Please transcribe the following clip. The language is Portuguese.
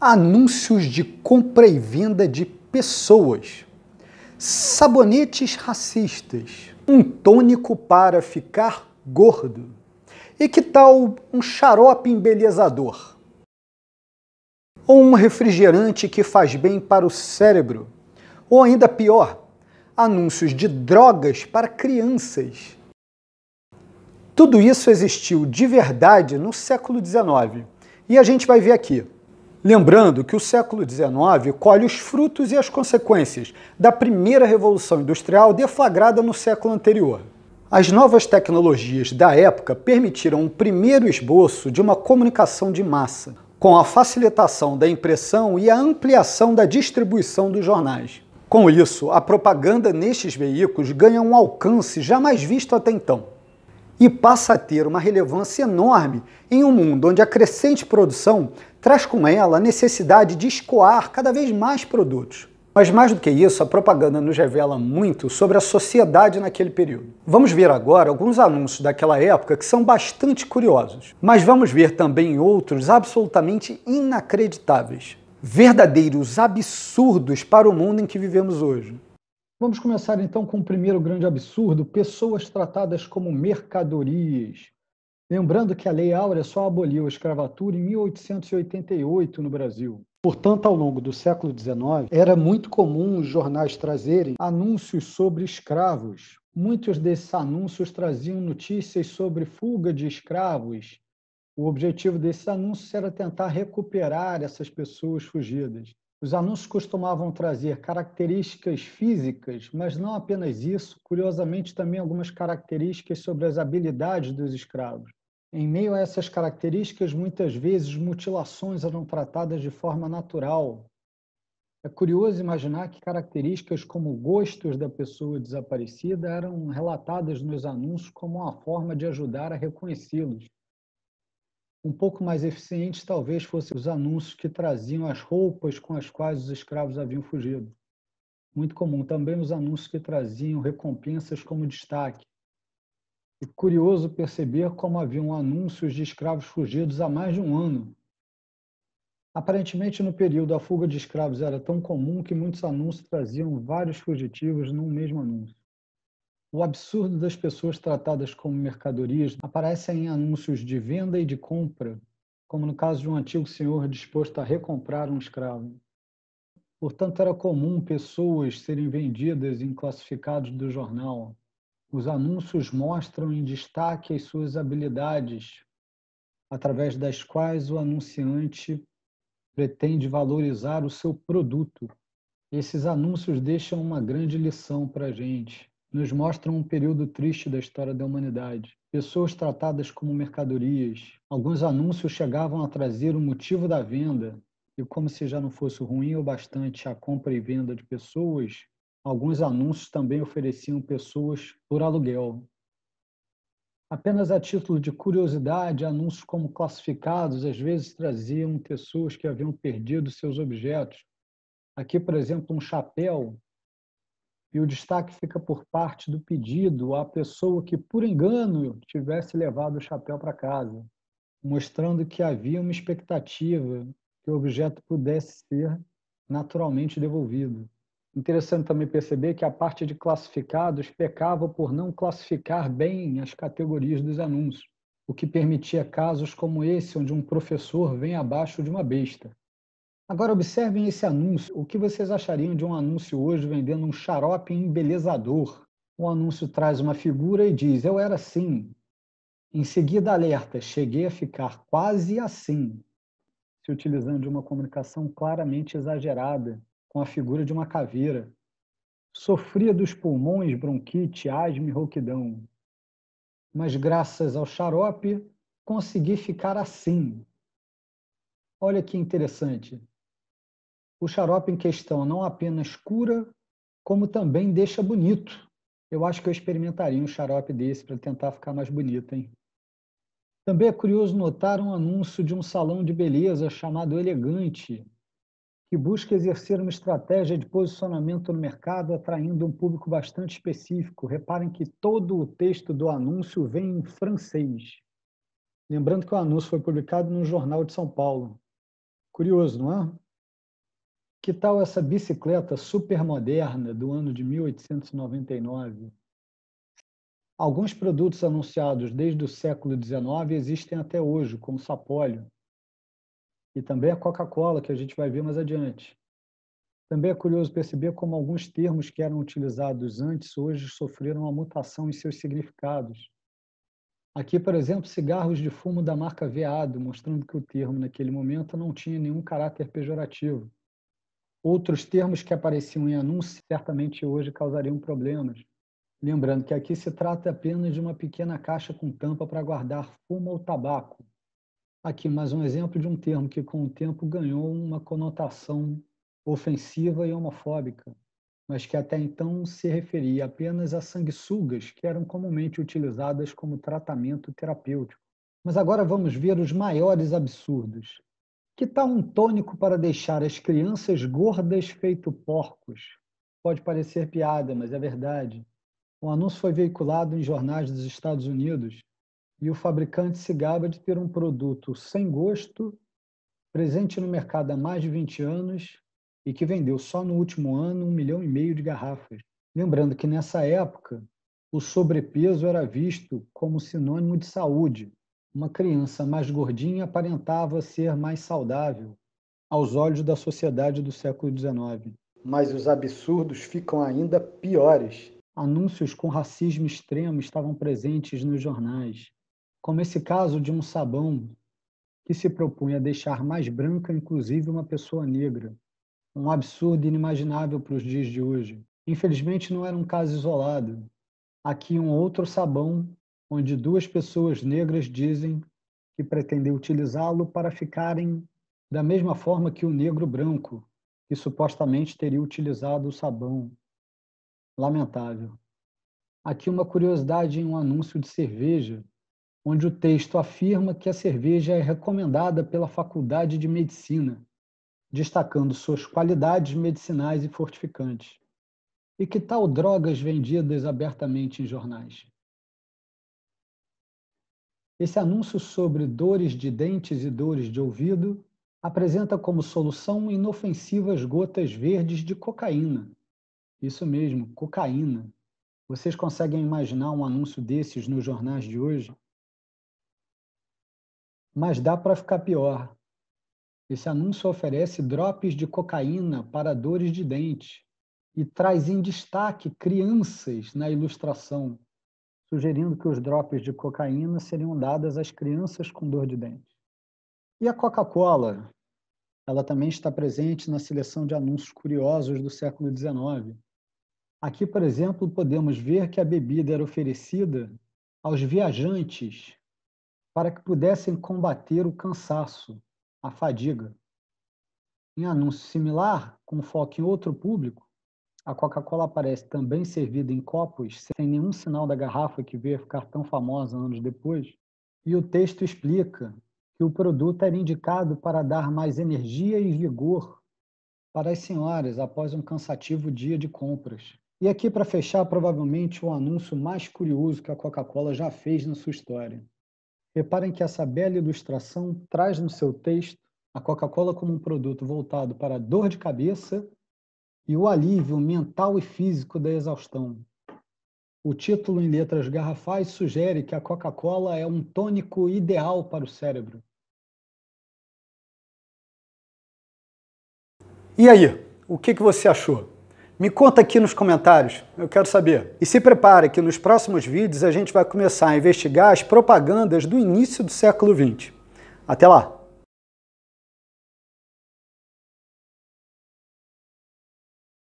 Anúncios de compra e venda de pessoas, sabonetes racistas, um tônico para ficar gordo. E que tal um xarope embelezador? Ou um refrigerante que faz bem para o cérebro? Ou ainda pior, anúncios de drogas para crianças. Tudo isso existiu de verdade no século XIX. E a gente vai ver aqui. Lembrando que o século XIX colhe os frutos e as consequências da primeira Revolução Industrial deflagrada no século anterior. As novas tecnologias da época permitiram um primeiro esboço de uma comunicação de massa, com a facilitação da impressão e a ampliação da distribuição dos jornais. Com isso, a propaganda nestes veículos ganha um alcance jamais visto até então e passa a ter uma relevância enorme em um mundo onde a crescente produção traz com ela a necessidade de escoar cada vez mais produtos. Mas mais do que isso, a propaganda nos revela muito sobre a sociedade naquele período. Vamos ver agora alguns anúncios daquela época que são bastante curiosos, mas vamos ver também outros absolutamente inacreditáveis. Verdadeiros absurdos para o mundo em que vivemos hoje. Vamos começar então com o primeiro grande absurdo: pessoas tratadas como mercadorias. Lembrando que a Lei Áurea só aboliu a escravatura em 1888 no Brasil. Portanto, ao longo do século XIX, era muito comum os jornais trazerem anúncios sobre escravos. Muitos desses anúncios traziam notícias sobre fuga de escravos. O objetivo desses anúncios era tentar recuperar essas pessoas fugidas. Os anúncios costumavam trazer características físicas, mas não apenas isso, curiosamente também algumas características sobre as habilidades dos escravos. Em meio a essas características, muitas vezes mutilações eram tratadas de forma natural. É curioso imaginar que características como gostos da pessoa desaparecida eram relatadas nos anúncios como uma forma de ajudar a reconhecê-los. Um pouco mais eficientes talvez fossem os anúncios que traziam as roupas com as quais os escravos haviam fugido. Muito comum também os anúncios que traziam recompensas como destaque. E curioso perceber como haviam anúncios de escravos fugidos há mais de um ano. Aparentemente, no período, a fuga de escravos era tão comum que muitos anúncios traziam vários fugitivos num mesmo anúncio. O absurdo das pessoas tratadas como mercadorias aparece em anúncios de venda e de compra, como no caso de um antigo senhor disposto a recomprar um escravo. Portanto, era comum pessoas serem vendidas em classificados do jornal. Os anúncios mostram em destaque as suas habilidades, através das quais o anunciante pretende valorizar o seu produto. Esses anúncios deixam uma grande lição para a gente. Nos mostram um período triste da história da humanidade. Pessoas tratadas como mercadorias. Alguns anúncios chegavam a trazer o motivo da venda, e como se já não fosse ruim o bastante a compra e venda de pessoas, alguns anúncios também ofereciam pessoas por aluguel. Apenas a título de curiosidade, anúncios como classificados às vezes traziam pessoas que haviam perdido seus objetos. Aqui, por exemplo, um chapéu, e o destaque fica por parte do pedido à pessoa que, por engano, tivesse levado o chapéu para casa, mostrando que havia uma expectativa que o objeto pudesse ser naturalmente devolvido. Interessante também perceber que a parte de classificados pecava por não classificar bem as categorias dos anúncios, o que permitia casos como esse, onde um professor vem abaixo de uma besta. Agora observem esse anúncio. O que vocês achariam de um anúncio hoje vendendo um xarope embelezador? O anúncio traz uma figura e diz: "Eu era assim". Em seguida, alerta: "Cheguei a ficar quase assim", se utilizando de uma comunicação claramente exagerada, com a figura de uma caveira. "Sofria dos pulmões, bronquite, asma e rouquidão. Mas graças ao xarope, consegui ficar assim". Olha que interessante. O xarope em questão não apenas cura, como também deixa bonito. Eu acho que eu experimentaria um xarope desse para tentar ficar mais bonito, hein? Também é curioso notar um anúncio de um salão de beleza chamado Elegante, que busca exercer uma estratégia de posicionamento no mercado, atraindo um público bastante específico. Reparem que todo o texto do anúncio vem em francês. Lembrando que o anúncio foi publicado no Jornal de São Paulo. Curioso, não é? Que tal essa bicicleta super moderna do ano de 1899? Alguns produtos anunciados desde o século XIX existem até hoje, como o sapólio, e também a Coca-Cola, que a gente vai ver mais adiante. Também é curioso perceber como alguns termos que eram utilizados antes hoje sofreram uma mutação em seus significados. Aqui, por exemplo, cigarros de fumo da marca Veado, mostrando que o termo naquele momento não tinha nenhum caráter pejorativo. Outros termos que apareciam em anúncios certamente hoje causariam problemas. Lembrando que aqui se trata apenas de uma pequena caixa com tampa para guardar fumo ou tabaco. Aqui mais um exemplo de um termo que com o tempo ganhou uma conotação ofensiva e homofóbica, mas que até então se referia apenas a sanguessugas que eram comumente utilizadas como tratamento terapêutico. Mas agora vamos ver os maiores absurdos. Que tal um tônico para deixar as crianças gordas feito porcos? Pode parecer piada, mas é verdade. O anúncio foi veiculado em jornais dos Estados Unidos e o fabricante se gaba de ter um produto sem gosto, presente no mercado há mais de 20 anos e que vendeu só no último ano 1,5 milhão de garrafas. Lembrando que nessa época, o sobrepeso era visto como sinônimo de saúde. Uma criança mais gordinha aparentava ser mais saudável aos olhos da sociedade do século XIX. Mas os absurdos ficam ainda piores. Anúncios com racismo extremo estavam presentes nos jornais, como esse caso de um sabão que se propunha a deixar mais branca inclusive uma pessoa negra. Um absurdo inimaginável para os dias de hoje. Infelizmente não era um caso isolado. Aqui um outro sabão, onde 2 pessoas negras dizem que pretendem utilizá-lo para ficarem da mesma forma que o negro branco, que supostamente teria utilizado o sabão. Lamentável. Aqui uma curiosidade em um anúncio de cerveja, onde o texto afirma que a cerveja é recomendada pela Faculdade de Medicina, destacando suas qualidades medicinais e fortificantes. E que tal drogas vendidas abertamente em jornais? Esse anúncio sobre dores de dentes e dores de ouvido apresenta como solução inofensivas gotas verdes de cocaína. Isso mesmo, cocaína. Vocês conseguem imaginar um anúncio desses nos jornais de hoje? Mas dá para ficar pior. Esse anúncio oferece drops de cocaína para dores de dente e traz em destaque crianças na ilustração, sugerindo que os drops de cocaína seriam dadas às crianças com dor de dente. E a Coca-Cola? Ela também está presente na seleção de anúncios curiosos do século XIX. Aqui, por exemplo, podemos ver que a bebida era oferecida aos viajantes para que pudessem combater o cansaço, a fadiga. Em anúncio similar, com foco em outro público, a Coca-Cola aparece também servida em copos, sem nenhum sinal da garrafa que veio a ficar tão famosa anos depois, e o texto explica que o produto era indicado para dar mais energia e vigor para as senhoras após um cansativo dia de compras. E aqui, para fechar, provavelmente o anúncio mais curioso que a Coca-Cola já fez na sua história. Reparem que essa bela ilustração traz no seu texto a Coca-Cola como um produto voltado para a dor de cabeça e o alívio mental e físico da exaustão. O título em letras garrafais sugere que a Coca-Cola é um tônico ideal para o cérebro. E aí, o que você achou? Me conta aqui nos comentários, eu quero saber. E se prepare que nos próximos vídeos a gente vai começar a investigar as propagandas do início do século XX. Até lá!